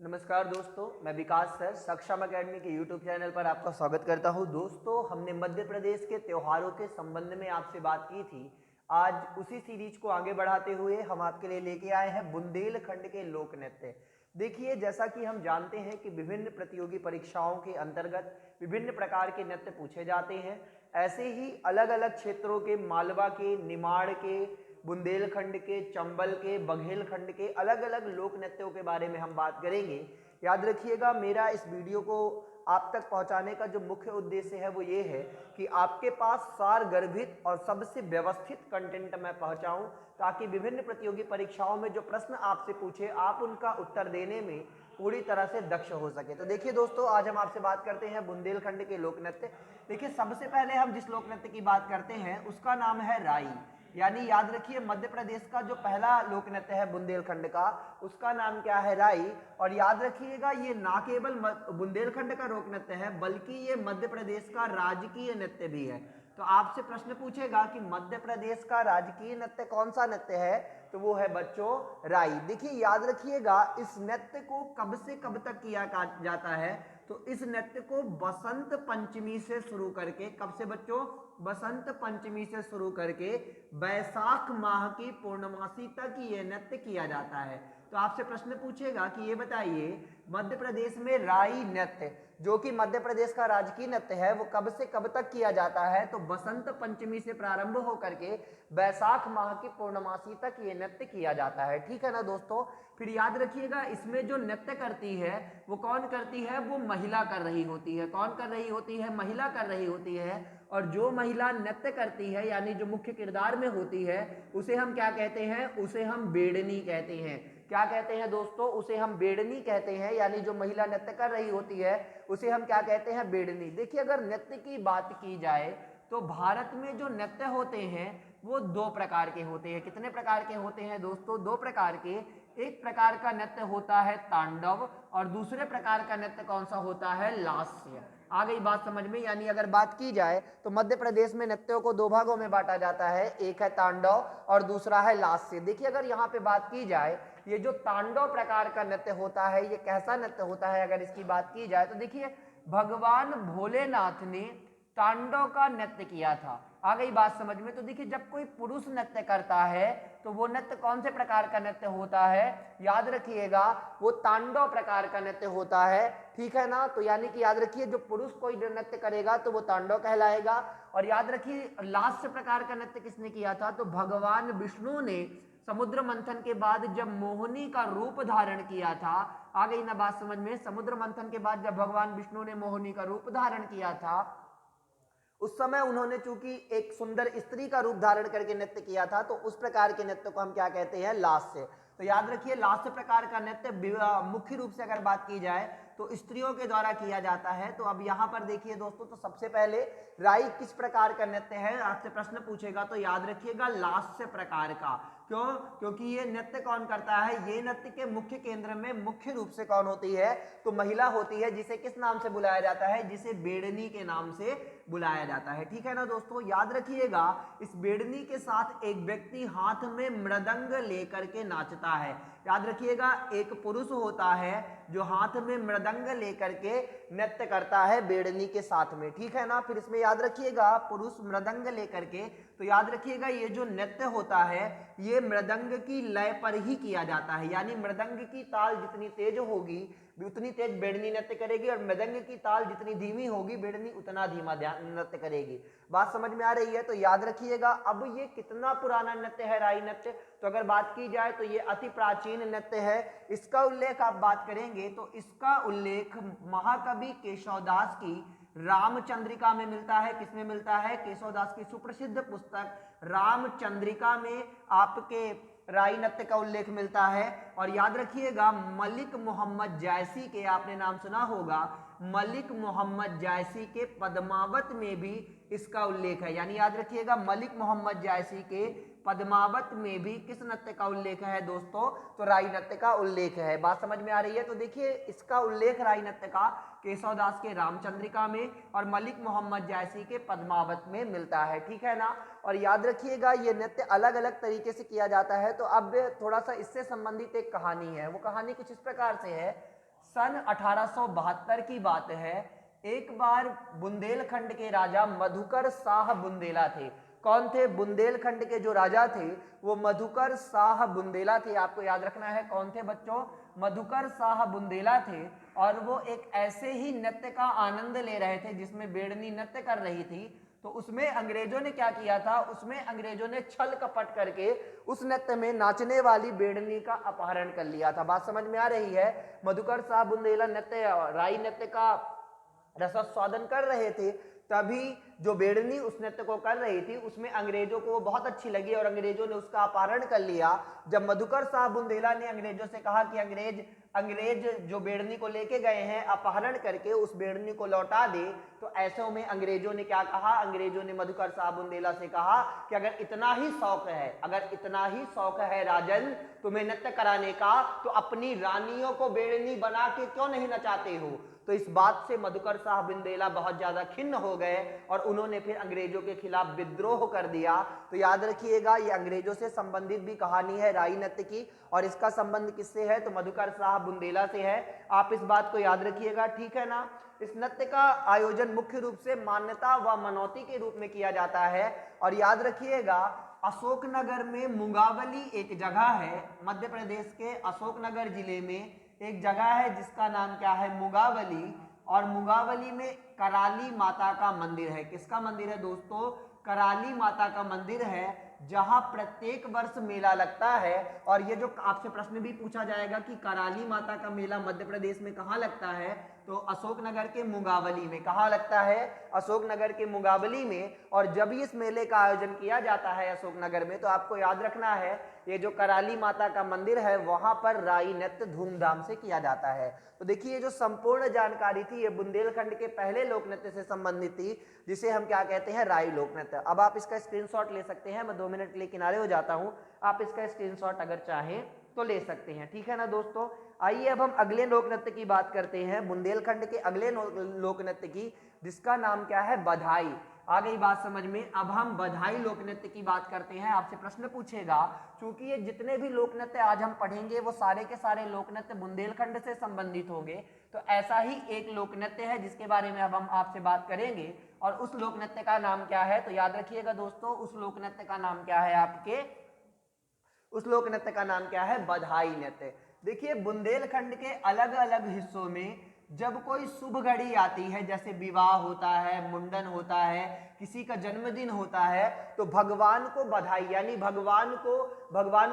नमस्कार दोस्तों, मैं विकास सर सक्षम अकेडमी के यूट्यूब चैनल पर आपका स्वागत करता हूं। दोस्तों, हमने मध्य प्रदेश के त्योहारों के संबंध में आपसे बात की थी। आज उसी सीरीज को आगे बढ़ाते हुए हम आपके लिए लेके आए हैं बुंदेलखंड के लोक नृत्य। देखिए, जैसा कि हम जानते हैं कि विभिन्न प्रतियोगी परीक्षाओं के अंतर्गत विभिन्न प्रकार के नृत्य पूछे जाते हैं। ऐसे ही अलग अलग क्षेत्रों के, मालवा के, निमाड़ के, बुंदेलखंड के, चंबल के, बघेलखंड के अलग अलग लोक नृत्यों के बारे में हम बात करेंगे। याद रखिएगा, मेरा इस वीडियो को आप तक पहुंचाने का जो मुख्य उद्देश्य है वो ये है कि आपके पास सारगर्भित और सबसे व्यवस्थित कंटेंट मैं पहुंचाऊं, ताकि विभिन्न प्रतियोगी परीक्षाओं में जो प्रश्न आपसे पूछे आप उनका उत्तर देने में पूरी तरह से दक्ष हो सके। तो देखिए दोस्तों, आज हम आपसे बात करते हैं बुंदेलखंड के लोक नृत्य। देखिए, सबसे पहले हम जिस लोक नृत्य की बात करते हैं उसका नाम है राई। यानी याद रखिए, मध्य प्रदेश का जो पहला लोक नृत्य है बुंदेलखंड का, उसका नाम क्या है? राई। और याद रखिएगा, ये ना केवल बुंदेलखंड का लोक नृत्य है बल्कि ये मध्य प्रदेश का राजकीय नृत्य भी है। तो आपसे प्रश्न पूछेगा कि मध्य प्रदेश का राजकीय नृत्य कौन सा नृत्य है, तो वो है बच्चों राई। देखिए, याद रखिएगा, इस नृत्य को कब से कब तक किया जाता है, तो इस नृत्य को बसंत पंचमी से शुरू करके, कब से बच्चों? बसंत पंचमी से शुरू करके बैसाख माह की पूर्णमासी तक ये नृत्य किया जाता है। तो आपसे प्रश्न पूछेगा कि ये बताइए, मध्य प्रदेश में राई नृत्य, जो कि मध्य प्रदेश का राजकीय नृत्य है, वो कब से कब तक किया जाता है? तो बसंत पंचमी से प्रारंभ होकर के बैसाख माह की पूर्णमासी तक ये नृत्य किया जाता है। ठीक है ना दोस्तों? फिर याद रखिएगा, इसमें जो नृत्य करती है वो कौन करती है? वो महिला कर रही होती है। कौन कर रही होती है? महिला कर रही होती है। और जो महिला नृत्य करती है, यानी जो मुख्य किरदार में होती है, उसे हम क्या कहते हैं? उसे हम बेड़नी कहते हैं। क्या कहते हैं दोस्तों? उसे हम बेड़नी कहते हैं। यानी जो महिला नृत्य कर रही होती है उसे हम क्या कहते हैं? बेड़नी। देखिए, अगर नृत्य की बात की जाए तो भारत में जो नृत्य होते हैं वो दो प्रकार के होते हैं। कितने प्रकार के होते हैं दोस्तों? दो प्रकार के। एक प्रकार का नृत्य होता है तांडव, और दूसरे प्रकार का नृत्य कौन सा होता है? लास्य। आ गई बात समझ में? यानी अगर बात की जाए तो मध्य प्रदेश में नृत्यों को दो भागों में बांटा जाता है, एक है तांडव और दूसरा है लास्य। देखिए, अगर यहाँ पे बात की जाए, ये जो तांडव प्रकार का नृत्य होता है ये कैसा नृत्य होता है? अगर इसकी बात की जाए तो देखिए, भगवान भोलेनाथ ने तांडव का नृत्य किया था। आ गई बात समझ में? तो देखिए, जब कोई पुरुष नृत्य करता है तो वो नृत्य कौन से प्रकार का नृत्य होता है? याद रखिएगा, वो तांडव प्रकार का नृत्य होता है। ठीक है ना? तो यानी कि याद रखिए, जो पुरुष कोई नृत्य करेगा तो वो तांडव कहलाएगा। और याद रखिए, लास्य प्रकार का नृत्य किसने किया था? तो भगवान विष्णु ने समुद्र मंथन के बाद जब मोहिनी का रूप धारण किया था। आ गई ना बात समझ में? समुद्र मंथन के बाद जब भगवान विष्णु ने मोहिनी का रूप धारण किया था, उस समय उन्होंने चूंकि एक सुंदर स्त्री का रूप धारण करके नृत्य किया था, तो उस प्रकार के नृत्य को हम क्या कहते हैं? लास्य। तो याद रखिए, लास्य प्रकार का नृत्य मुख्य रूप से अगर बात की जाए तो स्त्रियों के द्वारा किया जाता है। तो अब यहाँ पर देखिए दोस्तों, तो सबसे पहले राई किस प्रकार का नृत्य है? आपसे प्रश्न पूछेगा तो याद रखिएगा, लास्य प्रकार का। क्यों? क्योंकि ये नृत्य कौन करता है? ये नृत्य के मुख्य केंद्र में मुख्य रूप से कौन होती है? तो महिला होती है, जिसे किस नाम से बुलाया जाता है? जिसे बेड़नी के नाम से बुलाया जाता है। ठीक है ना दोस्तों? याद रखिएगा, इस बेड़नी के साथ एक व्यक्ति हाथ में मृदंग लेकर के नाचता है। याद रखिएगा, एक पुरुष होता है जो हाथ में मृदंग लेकर के नृत्य करता है बेड़नी के साथ में। ठीक है ना? फिर इसमें याद रखिएगा, पुरुष मृदंग लेकर के, तो याद रखिएगा ये जो नृत्य होता है ये मृदंग की लय पर ही किया जाता है। यानी मृदंग की ताल जितनी तेज होगी उतनी तेज बेड़नी नृत्य करेगी, और मृदंग की ताल जितनी धीमी होगी बेड़नी उतना धीमा नृत्य करेगी। बात समझ में आ रही है? तो याद रखिएगा, अब ये कितना पुराना नृत्य है राई नृत्य? तो अगर बात की जाए तो ये अति प्राचीन नृत्य है। इसका उल्लेख आप बात करेंगे तो इसका उल्लेख महाकवि केशवदास की रामचंद्रिका में मिलता है। किसमें मिलता है? केशवदास की सुप्रसिद्ध पुस्तक रामचंद्रिका में आपके राई नृत्य का उल्लेख मिलता है। और याद रखिएगा, मलिक मोहम्मद जायसी के, आपने नाम सुना होगा, मलिक मोहम्मद जायसी के पद्मावत में भी इसका उल्लेख है। यानी याद रखिएगा, मलिक मोहम्मद जायसी के पद्मावत में भी किस नृत्य का उल्लेख है दोस्तों? तो राई नृत्य का उल्लेख है। बात समझ में आ रही है? तो देखिए, इसका उल्लेख राई नृत्य का केशवदास के रामचंद्रिका में और मलिक मोहम्मद जायसी के पद्मावत में मिलता है। ठीक है ना? और याद रखिएगा, ये नृत्य अलग अलग तरीके से किया जाता है। तो अब थोड़ा सा इससे संबंधित एक कहानी है। वो कहानी कुछ इस प्रकार से है। सन 1872 की बात है। एक बार बुंदेलखंड के राजा मधुकर शाह बुंदेला थे। कौन थे? बुंदेलखंड के जो राजा थे वो मधुकर शाह बुंदेला थे। आपको याद रखना है कौन थे बच्चों? मधुकर शाह बुंदेला थे। और वो एक ऐसे ही नृत्य का आनंद ले रहे थे जिसमें बेड़नी नृत्य कर रही थी। तो उसमें अंग्रेजों ने क्या किया था? उसमें अंग्रेजों ने छल कपट करके उस नृत्य में नाचने वाली बेड़नी का अपहरण कर लिया था। बात समझ में आ रही है? मधुकर शाह बुंदेला नृत्य, राई नृत्य का रसास्वादन कर रहे थे, तभी जो बेड़नी उस नृत्य को कर रही थी उसमें अंग्रेजों को बहुत अच्छी लगी और अंग्रेजों ने उसका अपहरण कर लिया। जब मधुकर शाह बुंदेला ने अंग्रेजों से कहा कि अंग्रेज जो बेड़नी को लेके गए हैं अपहरण करके उस बेड़नी को लौटा दे, तो ऐसे में अंग्रेजों ने क्या कहा? अंग्रेजों ने मधुकर शाह बुंदेला से कहा कि अगर इतना ही शौक है राजन तुम्हें नृत्य कराने का, तो अपनी रानियों को बेड़नी बना के क्यों नहीं नचाते हो? तो इस बात से मधुकर शाह बुंदेला बहुत ज्यादा खिन्न हो गए और उन्होंने फिर अंग्रेजों के खिलाफ विद्रोह कर दिया। तो याद रखिएगा ये अंग्रेजों से संबंधित भी कहानी है राई नृत्य की, और इसका संबंध किससे है? तो मधुकर शाह बुंदेला से है। आप इस बात को याद रखिएगा, ठीक है ना? इस नृत्य का आयोजन मुख्य रूप से मान्यता व मनौती के रूप में किया जाता है। और याद रखिएगा अशोकनगर में मुंगावली एक जगह है, मध्य प्रदेश के अशोकनगर जिले में एक जगह है जिसका नाम क्या है? मुंगावली। और मुंगावली में कराली माता का मंदिर है। किसका मंदिर है दोस्तों? कराली माता का मंदिर है, जहां प्रत्येक वर्ष मेला लगता है। और ये जो आपसे प्रश्न भी पूछा जाएगा कि कराली माता का मेला मध्य प्रदेश में कहाँ लगता है, तो अशोकनगर के मुंगावली में। कहाँ लगता है? अशोकनगर के मुंगावली में। और जब इस मेले का आयोजन किया जाता है अशोकनगर में, तो आपको याद रखना है ये जो कराली माता का मंदिर है वहां पर राई नृत्य धूमधाम से किया जाता है। तो देखिए ये जो संपूर्ण जानकारी थी ये बुंदेलखंड के पहले लोक नृत्य से संबंधित थी, जिसे हम क्या कहते हैं? राई लोक नृत्य। अब आप इसका स्क्रीनशॉट ले सकते हैं, मैं 2 मिनट के लिए किनारे हो जाता हूं, आप इसका स्क्रीनशॉट अगर चाहें तो ले सकते हैं, ठीक है ना दोस्तों? आइए अब हम अगले लोक नृत्य की बात करते हैं, बुंदेलखंड के अगले लोक नृत्य की, जिसका नाम क्या है? बधाई। आ गई बात समझ में? अब हम बधाई लोक नृत्य की बात करते हैं। आपसे प्रश्न पूछेगा, क्योंकि ये जितने भी लोक नृत्य आज हम पढ़ेंगे वो सारे के सारे लोक नृत्य बुंदेलखंड से संबंधित होंगे। तो ऐसा ही एक लोक नृत्य है जिसके बारे में अब हम आपसे बात करेंगे, और उस लोक नृत्य का नाम क्या है? तो याद रखिएगा दोस्तों, उस लोक नृत्य का नाम क्या है आपके? उस लोक नृत्य का नाम क्या है? बधाई नृत्य। देखिए बुंदेलखंड के अलग अलग हिस्सों में जब कोई शुभ घड़ी आती है, जैसे विवाह होता है, मुंडन होता है, किसी का जन्मदिन होता है, तो भगवान को बधाई यानी भगवान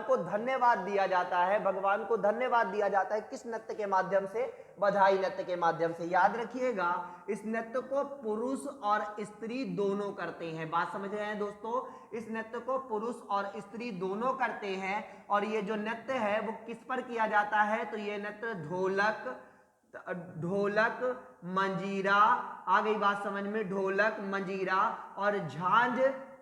को धन्यवाद दिया जाता है। भगवान को धन्यवाद दिया जाता है किस नृत्य के माध्यम से? बधाई नृत्य के माध्यम से। याद रखिएगा इस नृत्य को पुरुष और स्त्री दोनों करते हैं। बात समझ रहे हैं दोस्तों? इस नृत्य को पुरुष और स्त्री दोनों करते हैं। और ये जो नृत्य है वो किस पर किया जाता है? तो ये नृत्य ढोलक, मंजीरा, आ गई बात समझ में? ढोलक, मंजीरा और झांझ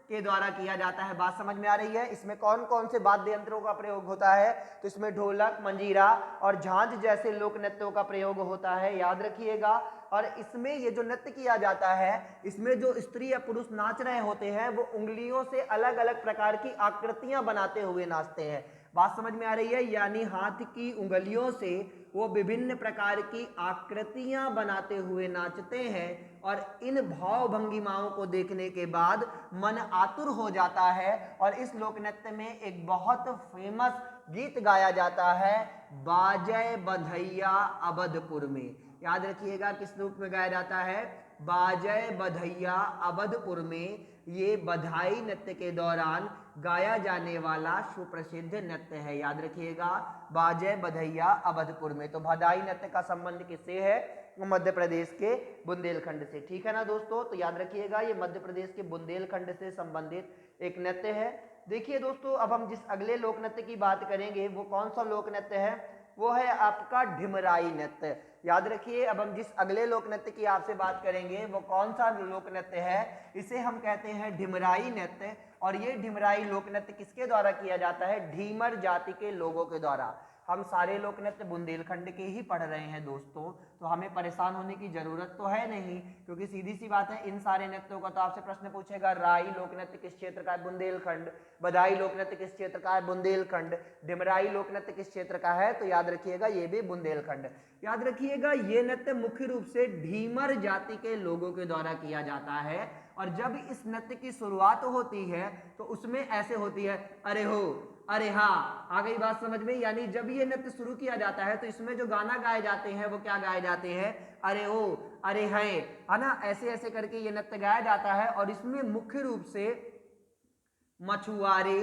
के द्वारा किया जाता है। बात समझ में आ रही है? इसमें कौन कौन से वाद्य यंत्रों का प्रयोग होता है? तो इसमें ढोलक, मंजीरा और झांझ जैसे लोक नृत्यों का प्रयोग होता है, याद रखिएगा। और इसमें ये जो नृत्य किया जाता है, इसमें जो स्त्री या पुरुष नाच रहे होते हैं वो उंगलियों से अलग अलग प्रकार की आकृतियां बनाते हुए नाचते हैं। बात समझ में आ रही है? यानी हाथ की उंगलियों से वो विभिन्न प्रकार की आकृतियां बनाते हुए नाचते हैं। और इन भाव भंगिमाओं को देखने के बाद मन आतुर हो जाता है। और इस लोक नृत्य में एक बहुत फेमस गीत गाया जाता है, बाजय बधैया अवधपुर में। याद रखिएगा किस रूप में गाया जाता है? बाजय बधैया अवधपुर में। ये बधाई नृत्य के दौरान गाया जाने वाला सुप्रसिद्ध नृत्य है। याद रखिएगा बाजय बधैया अवधपुर में। तो बधाई नृत्य का संबंध किससे है? मध्य प्रदेश के बुंदेलखंड से, ठीक है ना दोस्तों? तो याद रखिएगा ये मध्य प्रदेश के बुंदेलखंड से संबंधित एक नृत्य है। देखिए दोस्तों अब हम जिस अगले लोक नृत्य की बात करेंगे वो कौन सा लोक नृत्य है? वो है आपका ढिमराई नृत्य। याद रखिए अब हम जिस अगले लोक नृत्य की आपसे बात करेंगे वो कौन सा लोक नृत्य है? इसे हम कहते हैं ढिमराई नृत्य। और ये ढिमराई लोक नृत्य किसके द्वारा किया जाता है? ढीमर जाति के लोगों के द्वारा। हम सारे लोक नृत्य बुंदेलखंड के ही पढ़ रहे हैं दोस्तों, तो हमें परेशान होने की जरूरत तो है नहीं, क्योंकि सीधी सी बात है इन सारे नृत्यों का तो आपसे प्रश्न पूछेगा राई लोक नृत्य किस क्षेत्र का है, बुंदेलखंड। बधाई लोक नृत्य किस क्षेत्र का है, बुंदेलखंड। डिमराई लोक नृत्य किस क्षेत्र का है, तो याद रखिएगा ये भी बुंदेलखंड। याद रखिएगा ये नृत्य मुख्य रूप से ढीमर जाति के लोगों के द्वारा किया जाता है, और जब इस नृत्य की शुरुआत होती है तो उसमें ऐसे होती है, अरे हो, अरे हाँ, आ गई बात समझ में। यानी जब ये नृत्य शुरू किया जाता है तो इसमें जो गाना गाए जाते हैं वो क्या गाए जाते हैं, अरे ओ, अरे है ना, ऐसे ऐसे करके ये नृत्य गाया जाता है। और इसमें मुख्य रूप से मछुआरे,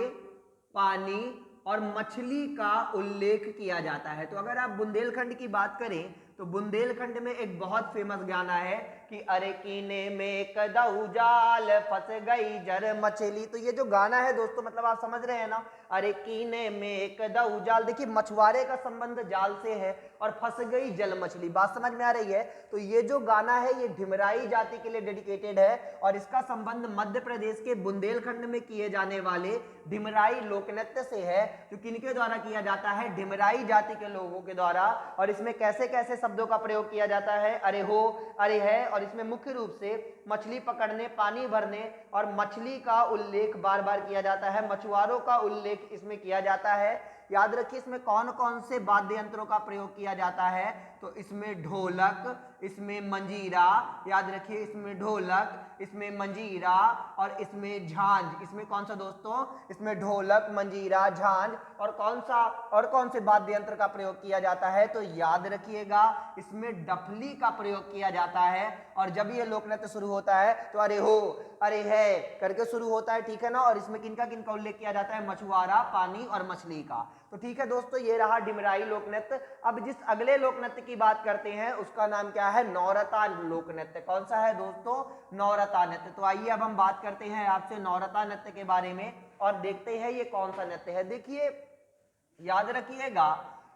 पानी और मछली का उल्लेख किया जाता है। तो अगर आप बुंदेलखंड की बात करें तो बुंदेलखंड में एक बहुत फेमस गाना है कि अरे कीने में कदऊ जाल फंस गई जर मछली। तो ये जो गाना है दोस्तों, मतलब आप समझ रहे हैं ना, अरे कीने में कदऊ जाल, देखिए मछुआरे का संबंध जाल से है और फंस गई जल मछली, बात समझ में आ रही है। तो ये जो गाना है ये ढिमराई जाति के लिए डेडिकेटेड है और इसका संबंध मध्य प्रदेश के बुंदेलखंड में किए जाने वाले ढिमराई लोक नृत्य से है, जो किनके द्वारा किया जाता है, ढिमराई जाति के लोगों के द्वारा। और इसमें कैसे कैसे शब्दों का प्रयोग किया जाता है, अरे हो, अरे है, और इसमें मुख्य रूप से मछली पकड़ने, पानी भरने और मछली का उल्लेख बार बार किया जाता है, मछुआरों का उल्लेख इसमें किया जाता है। याद रखिए इसमें कौन कौन से वाद्य यंत्रों का प्रयोग किया जाता है, तो इसमें ढोलक, इसमें मंजीरा, याद रखिए इसमें ढोलक, इसमें मंजीरा और इसमें झांझ। इसमें कौन सा दोस्तों, इसमें ढोलक, मंजीरा, झांझ और कौन से वाद्य यंत्र का प्रयोग किया जाता है, तो याद रखिएगा इसमें डफली का प्रयोग किया जाता है। और जब ये लोक नृत्य शुरू होता है तो अरे हो, अरे है करके शुरू होता है, ठीक है ना। और इसमें किनका किनका उल्लेख किया जाता है, मछुआरा, पानी और मछली का। तो ठीक है दोस्तों, ये रहा डिमराई लोक नृत्य। अब जिस अगले लोक नृत्य की बात करते हैं उसका नाम क्या है, नौरता लोक नृत्य। कौन सा है दोस्तों, नौरता नृत्य। तो आइए अब हम बात करते हैं आपसे नौरता नृत्य के बारे में और देखते हैं ये कौन सा नृत्य है। देखिए याद रखिएगा,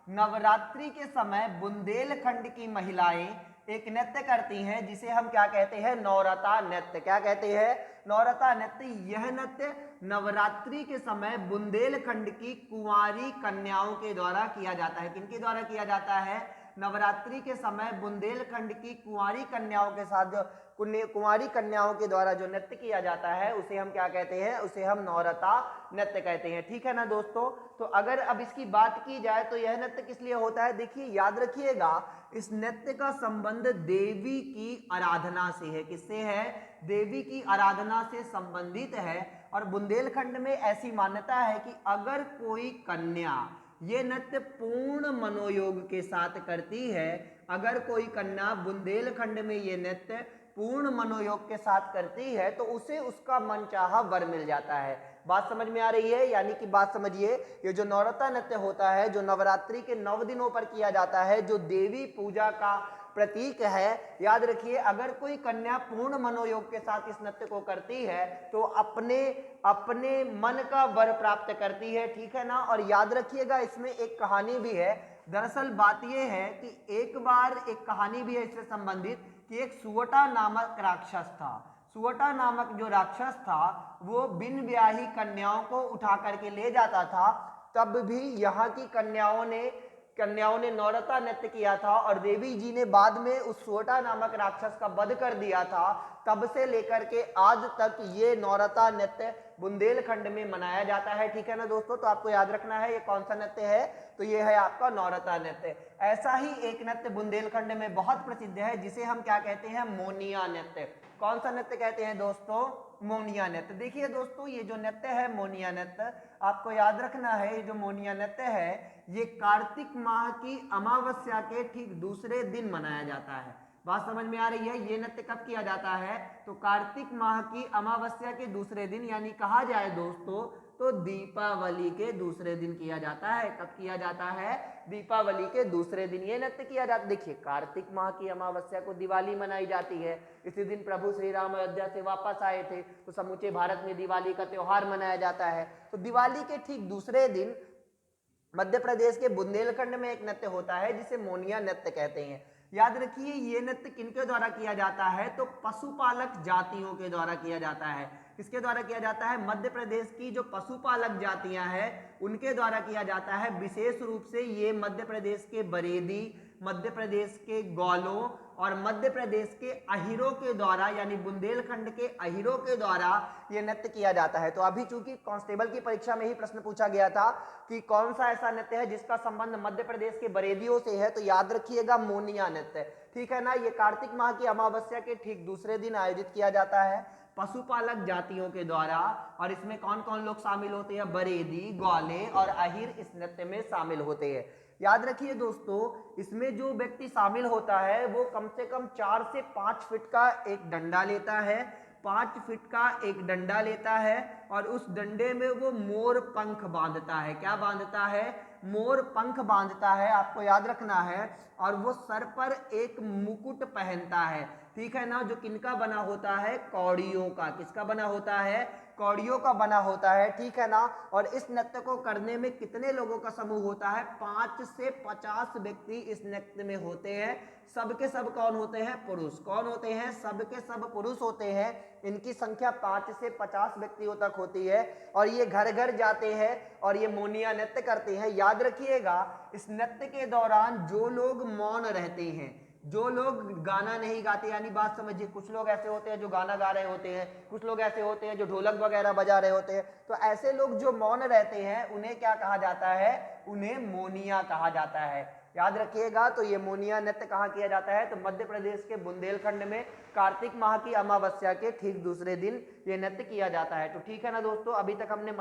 नवरात्रि के समय बुंदेलखंड की महिलाएं एक नृत्य करती हैं जिसे हम क्या कहते हैं, नौरता नृत्य। क्या कहते हैं, नौरता नृत्य। यह नृत्य नवरात्रि के समय बुंदेलखंड की कुंवारी कन्याओं के द्वारा किया जाता है। किनके द्वारा किया जाता है, नवरात्रि के समय बुंदेलखंड की कुंवारी कन्याओं के साथ जो कुंवारी कन्याओं के द्वारा जो नृत्य किया जाता है उसे हम क्या कहते हैं, उसे हम नौरता नृत्य कहते हैं, ठीक है ना दोस्तों। तो अगर अब इसकी बात की जाए तो यह नृत्य किस लिए होता है, देखिए याद रखिएगा इस नृत्य का संबंध देवी की आराधना से है। किससे है, देवी की आराधना से संबंधित है। और बुंदेलखंड में ऐसी मान्यता है कि अगर कोई कन्या ये नृत्य पूर्ण मनोयोग के साथ करती है, अगर कोई कन्या बुंदेलखंड में ये नृत्य पूर्ण मनोयोग के साथ करती है तो उसे उसका मनचाहा वर मिल जाता है। बात समझ में आ रही है, यानी कि बात समझिए, ये जो नौरता नृत्य होता है जो नवरात्रि के 9 दिनों पर किया जाता है, जो देवी पूजा का प्रतीक है, याद रखिए अगर कोई कन्या पूर्ण मनोयोग के साथ इस नृत्य को करती है तो अपने मन का वर प्राप्त करती है, ठीक है ना। और याद रखिएगा इसमें एक कहानी भी है। दरअसल बात यह है कि एक बार एक कहानी भी है इससे संबंधित कि एक सुवटा नामक राक्षस था। सुवटा नामक जो राक्षस था वो बिन ब्याही कन्याओं को उठा करके ले जाता था। तब भी यहाँ की कन्याओं ने नौरता नृत्य किया था और देवी जी ने बाद में उस सुवटा नामक राक्षस का वध कर दिया था। तब से लेकर के आज तक ये नौरता नृत्य बुंदेलखंड में मनाया जाता है, ठीक है ना दोस्तों। तो आपको याद रखना है ये कौन सा नृत्य है, तो ये है आपका नौरता नृत्य। ऐसा ही एक नृत्य बुंदेलखंड में बहुत प्रसिद्ध है जिसे हम क्या कहते हैं, मोनिया नृत्य। कौन सा नृत्य कहते हैं दोस्तों, मोनिया नृत्य। देखिए दोस्तों ये जो नृत्य है मोनिया नृत्य, आपको याद रखना है ये जो मोनिया नृत्य है ये कार्तिक माह की अमावस्या के ठीक दूसरे दिन मनाया जाता है। बात समझ में आ रही है, ये नृत्य कब किया जाता है, तो कार्तिक माह की अमावस्या के दूसरे दिन, यानी कहा जाए दोस्तों तो दीपावली के दूसरे दिन किया जाता है। कब किया जाता है, दीपावली के दूसरे दिन ये नृत्य किया जाता है। देखिए कार्तिक माह की अमावस्या को दिवाली मनाई जाती है। इसी दिन प्रभु श्री राम अयोध्या से वापस आए थे तो समूचे भारत में दिवाली का त्योहार मनाया जाता है। तो दिवाली के ठीक दूसरे दिन मध्य प्रदेश के बुंदेलखंड में एक नृत्य होता है जिसे मोनिया नृत्य कहते हैं। याद रखिए ये नृत्य किनके द्वारा किया जाता है, तो पशुपालक जातियों के द्वारा किया जाता है। किसके द्वारा किया जाता है? मध्य प्रदेश की जो पशुपालक जातियां हैं उनके द्वारा किया जाता है। विशेष रूप से ये मध्य प्रदेश के बरेदी, मध्य प्रदेश के गौलों और मध्य प्रदेश के अहिरों के द्वारा, यानी बुंदेलखंड के अहिरों के द्वारा ये नृत्य किया जाता है। तो अभी चूंकि कांस्टेबल की परीक्षा में ही प्रश्न पूछा गया था कि कौन सा ऐसा नृत्य है जिसका संबंध मध्य प्रदेश के बरेदियों से है, तो याद रखिएगा मोनिया नृत्य, ठीक है ना। ये कार्तिक माह की अमावस्या के ठीक दूसरे दिन आयोजित किया जाता है पशुपालक जातियों के द्वारा। और इसमें कौन कौन लोग शामिल होते हैं? बरेदी, ग्वाले और अहिर इस नृत्य में शामिल होते हैं। याद रखिए दोस्तों, इसमें जो व्यक्ति शामिल होता है वो कम से कम 4 से 5 फीट का एक डंडा लेता है, 5 फीट का एक डंडा लेता है और उस डंडे में वो मोर पंख बांधता है। क्या बांधता है? मोर पंख बांधता है, आपको याद रखना है। और वो सर पर एक मुकुट पहनता है, ठीक है ना, जो किनका बना होता है? कौड़ियों का। किसका बना होता है? कौड़ियों का बना होता है, ठीक है ना। और इस नृत्य को करने में कितने लोगों का समूह होता है? 5 से 50 व्यक्ति इस नृत्य में होते हैं। सब के सब कौन होते हैं? पुरुष। कौन होते हैं? सब के सब पुरुष होते हैं। इनकी संख्या 5 से 50 व्यक्तियों तक होती है और ये घर घर जाते हैं और ये मोनिया नृत्य करते हैं। याद रखिएगा, इस नृत्य के दौरान जो लोग मौन रहते हैं, जो लोग गाना नहीं गाते, यानी बात समझिए, कुछ लोग ऐसे होते हैं जो गाना गा रहे होते हैं, कुछ लोग ऐसे होते हैं जो ढोलक वगैरह बजा रहे होते हैं, तो ऐसे लोग जो मौन रहते हैं उन्हें क्या कहा जाता है? उन्हें मोनिया कहा जाता है। याद रखिएगा, तो ये मोनिया नृत्य कहाँ किया जाता है? तो मध्य प्रदेश के बुंदेलखंड में कार्तिक माह की अमावस्या के ठीक दूसरे दिन ये नृत्य किया जाता है। तो ठीक है ना दोस्तों, अभी तक हमने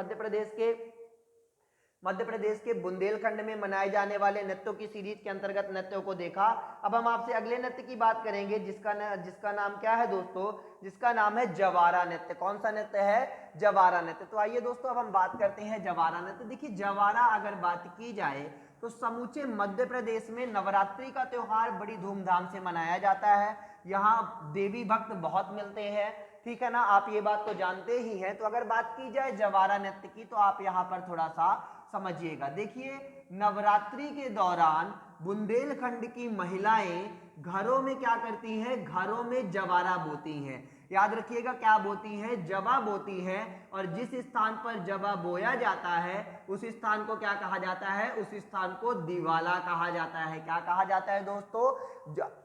मध्य प्रदेश के बुंदेलखंड में मनाए जाने वाले नृत्यों की सीरीज के अंतर्गत नृत्यों को देखा। अब हम आपसे अगले नृत्य की बात करेंगे जिसका नाम क्या है दोस्तों? जिसका नाम है जवारा नृत्य। कौन सा नृत्य है? जवारा नृत्य। तो आइए दोस्तों, अब हम बात करते हैं जवारा नृत्य। देखिए, जवारा अगर बात की जाए तो समूचे मध्य प्रदेश में नवरात्रि का त्योहार बड़ी धूमधाम से मनाया जाता है। यहाँ देवी भक्त बहुत मिलते हैं, ठीक है ना, आप ये बात तो जानते ही हैं। तो अगर बात की जाए जवारा नृत्य की, तो आप यहाँ पर थोड़ा सा समझिएगा। देखिए, नवरात्रि के दौरान बुंदेलखंड की महिलाएं घरों में क्या करती हैं? घरों में जवारा बोती हैं। याद रखिएगा, क्या बोती हैं? जवा बोती हैं। और जिस स्थान पर जवा बोया जाता है उस स्थान को क्या कहा जाता है? उस स्थान को दिवाला कहा जाता है। क्या कहा जाता है दोस्तों?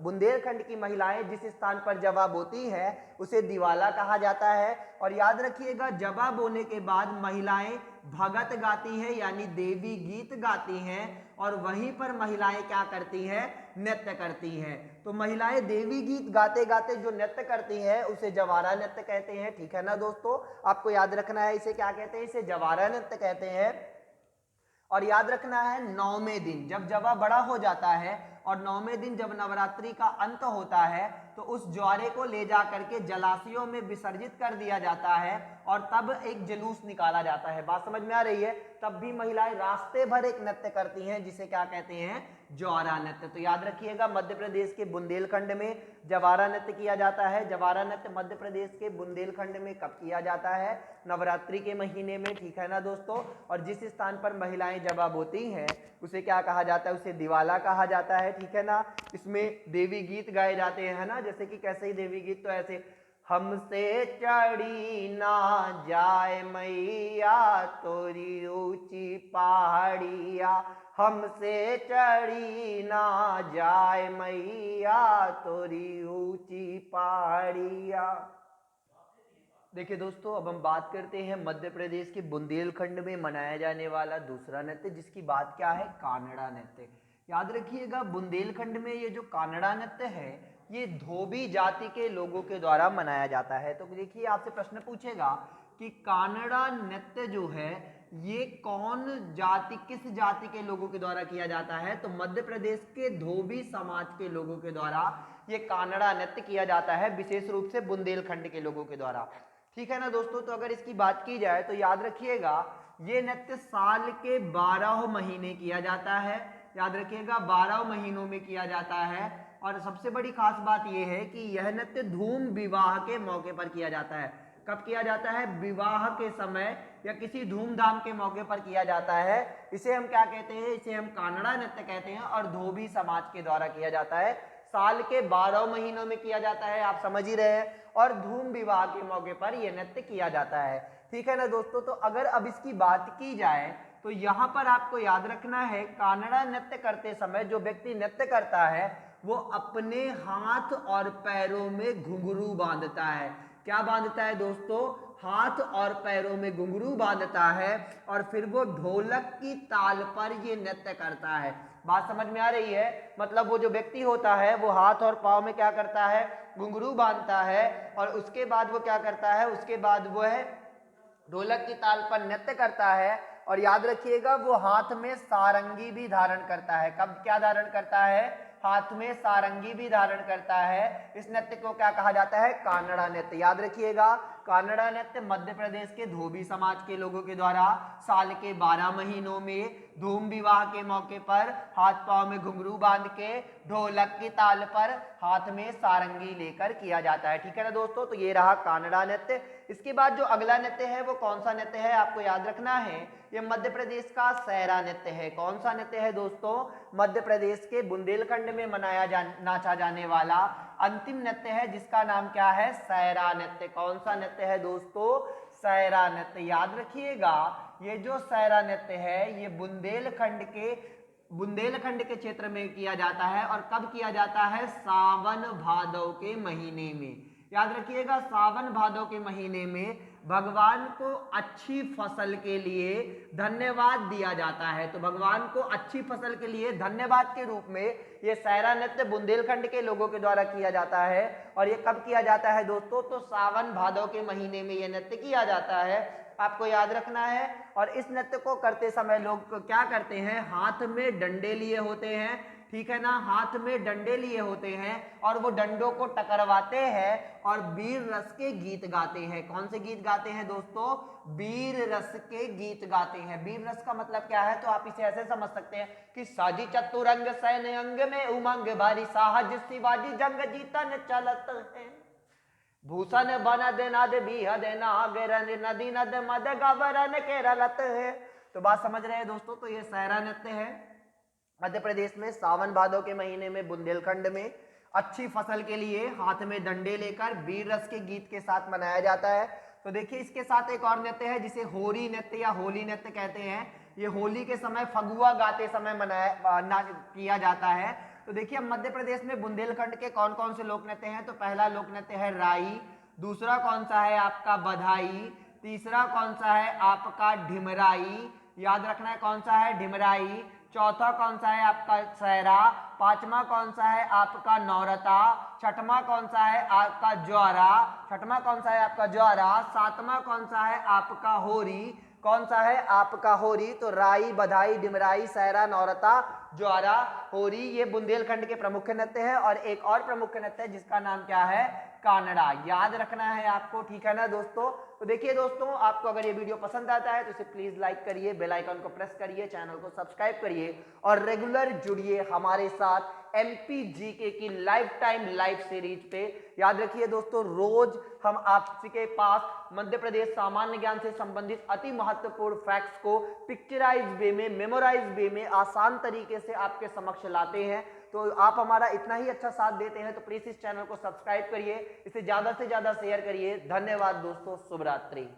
बुंदेलखंड की महिलाएं जिस स्थान पर जवा बोती है उसे दिवाला कहा जाता है। और याद रखिएगा, जवा बोने के बाद महिलाएं भगत गाती हैं, यानी देवी गीत गाती हैं और वहीं पर महिलाएं क्या करती हैं? नृत्य करती हैं। तो महिलाएं देवी गीत गाते गाते जो नृत्य करती हैं उसे जवारा नृत्य कहते हैं, ठीक है ना दोस्तों। आपको याद रखना है इसे क्या कहते हैं? इसे जवारा नृत्य कहते हैं। और याद रखना है, 9वें दिन जब जवा बड़ा हो जाता है और 9वें दिन जब नवरात्रि का अंत होता है तो उस ज्वारे को ले जा करके जलाशयों में विसर्जित कर दिया जाता है और तब एक जुलूस निकाला जाता है। बात समझ में आ रही है? तब भी महिलाएं रास्ते भर एक नृत्य करती हैं जिसे क्या कहते हैं? जवारा नृत्य। तो याद रखिएगा, मध्य प्रदेश के बुंदेलखंड में जवारा नृत्य किया जाता है। जवारा नृत्य मध्य प्रदेश के बुंदेलखंड में कब किया जाता है? नवरात्रि के महीने में, ठीक है ना दोस्तों। और जिस स्थान पर महिलाएं जवा बोती हैं उसे क्या कहा जाता है? उसे दिवाला कहा जाता है, ठीक है ना। इसमें देवी गीत गाए जाते हैं ना, जैसे कि कैसे ही देवी गीत, तो ऐसे, हमसे चढ़ी ना जाए मैया तोरी ऊंची पहाड़िया, हमसे चढ़ी ना जाए मैया तोरी ऊंची पहाड़िया। देखिए दोस्तों, अब हम बात करते हैं मध्य प्रदेश के बुंदेलखंड में मनाया जाने वाला दूसरा नृत्य, जिसकी बात क्या है? कानड़ा नृत्य। याद रखिएगा, बुंदेलखंड में ये जो कानड़ा नृत्य है ये धोबी जाति के लोगों के द्वारा मनाया जाता है। तो देखिए, आपसे प्रश्न पूछेगा कि कानड़ा नृत्य जो है ये किस जाति के लोगों के द्वारा किया जाता है? तो मध्य प्रदेश के धोबी समाज के लोगों के द्वारा ये कानड़ा नृत्य किया जाता है, विशेष रूप से बुंदेलखंड के लोगों के द्वारा, ठीक है ना दोस्तों। तो अगर इसकी बात की जाए तो याद रखिएगा, ये नृत्य साल के 12 महीने किया जाता है। याद रखिएगा, 12 महीनों में किया जाता है। और सबसे बड़ी खास बात यह है कि यह नृत्य धूम विवाह के मौके पर किया जाता है। कब किया जाता है? विवाह के समय या किसी धूमधाम के मौके पर किया जाता है। इसे हम क्या कहते हैं? इसे हम कानड़ा नृत्य कहते हैं और धोबी समाज के द्वारा किया जाता है। साल के 12 महीनों में किया जाता है, आप समझ ही रहे हैं। और धूम विवाह के मौके पर यह नृत्य किया जाता है। ठीक है ना दोस्तों। तो अगर अब इसकी बात की जाए तो यहाँ पर आपको याद रखना है, कानड़ा नृत्य करते समय जो व्यक्ति नृत्य करता है वो अपने हाथ और पैरों में घुंघरू बांधता है। क्या बांधता है दोस्तों? हाथ और पैरों में घुंघरू बांधता है और फिर वो ढोलक की ताल पर ये नृत्य करता है। बात समझ में आ रही है? मतलब वो जो व्यक्ति होता है वो हाथ और पाँव में क्या करता है? घुंघरू बांधता है और उसके बाद वो क्या करता है? उसके बाद वो है ढोलक की ताल पर नृत्य करता है। और याद रखिएगा वो हाथ में सारंगी भी धारण करता है। कब क्या धारण करता है? हाथ में सारंगी भी धारण करता है। इस नृत्य को क्या कहा जाता है? कानड़ा नृत्य। याद रखिएगा, कानड़ा नृत्य मध्य प्रदेश के धोबी समाज के लोगों के द्वारा साल के 12 महीनों में धूम विवाह के मौके पर हाथ पांव में घुंघरू बांध के ढोलक की ताल पर हाथ में सारंगी लेकर किया जाता है। ठीक है ना दोस्तों। तो ये रहा कानड़ा नृत्य। इसके बाद जो अगला नृत्य है वो कौन सा नृत्य है आपको याद रखना है, ये मध्य प्रदेश का सैरा नृत्य है। कौन सा नृत्य है दोस्तों? मध्य प्रदेश के बुंदेलखंड में नाचा जाने वाला अंतिम नृत्य है जिसका नाम क्या है? सैरा नृत्य। कौन सा नृत्य है दोस्तों? सैरा नृत्य। याद रखिएगा ये जो सैरा नृत्य है ये बुंदेलखंड के क्षेत्र में किया जाता है। और कब किया जाता है? सावन भादव के महीने में। याद रखिएगा सावन भादव के महीने में भगवान को अच्छी फसल के लिए धन्यवाद दिया जाता है। तो भगवान को अच्छी फसल के लिए धन्यवाद के रूप में ये सैरा नृत्य बुंदेलखंड के लोगों के द्वारा किया जाता है। और ये कब किया जाता है दोस्तों? तो सावन भादव के महीने में ये नृत्य किया जाता है, आपको याद रखना है। और इस नृत्य को करते समय लोग क्या करते हैं? हाथ में डंडे लिए होते हैं। ठीक है ना, हाथ में डंडे लिए होते हैं और वो डंडों को टकरवाते हैं और वीर रस के गीत गाते हैं। कौन से गीत गाते हैं दोस्तों? वीर रस के गीत गाते हैं। वीर रस का मतलब क्या है? तो आप इसे ऐसे समझ सकते हैं कि साजी चतुरंग सैन्य अंग में उमंग भारी साहज शिवाजी जंग जीतन चलत है भूषण बन देना दे बिह देना गिरन नदी नद मद गबरन के रलत है। तो बात समझ रहे हैं दोस्तों। तो ये सैरा नृत्य है मध्य प्रदेश में सावन भादव के महीने में बुंदेलखंड में अच्छी फसल के लिए हाथ में डंडे लेकर वीर रस के गीत के साथ मनाया जाता है। तो देखिए इसके साथ एक और नृत्य है जिसे होरी नृत्य या होली नृत्य कहते हैं। ये होली के समय फगुआ गाते समय किया जाता है। तो देखिए मध्य प्रदेश में बुंदेलखंड के कौन कौन से लोक नृत्य हैं? तो पहला लोक नृत्य है राई, दूसरा कौन सा है आपका? बधाई, तीसरा कौन सा है आपका? ढिमराई। याद रखना है कौन सा है? ढिमराई। चौथा कौन सा है आपका? सैरा। पांचवा कौन सा है आपका? नौरता। छठवां कौन सा है आपका? ज्वारा। छठवां कौन सा है आपका? ज्वारा। सातवां कौन सा है आपका? होरी। कौन सा है आपका? होरी। तो राई, बधाई, डिमराई, सैरा, नौरता, ज्वारा, होरी ये बुंदेलखंड के प्रमुख नृत्य है। और एक और प्रमुख नृत्य है जिसका नाम क्या है? कानड़ा। याद रखना है आपको। ठीक है ना दोस्तों। तो देखिए दोस्तों आपको अगर ये वीडियो पसंद आता है तो इसे प्लीज लाइक करिए, बेल आइकन को प्रेस करिए, चैनल को सब्सक्राइब करिए और रेगुलर जुड़िए हमारे साथ एमपी जीके की लाइव सीरीज पे। याद रखिए दोस्तों रोज हम आपके पास मध्य प्रदेश सामान्य ज्ञान से संबंधित अति महत्वपूर्ण फैक्ट्स को पिक्चराइज वे में, मेमोराइज वे में आसान तरीके से आपके समक्ष लाते हैं। तो आप हमारा इतना ही अच्छा साथ देते हैं तो प्लीज इस चैनल को सब्सक्राइब करिए, इसे ज्यादा से ज्यादा शेयर करिए। धन्यवाद दोस्तों, शुभ रात्रि।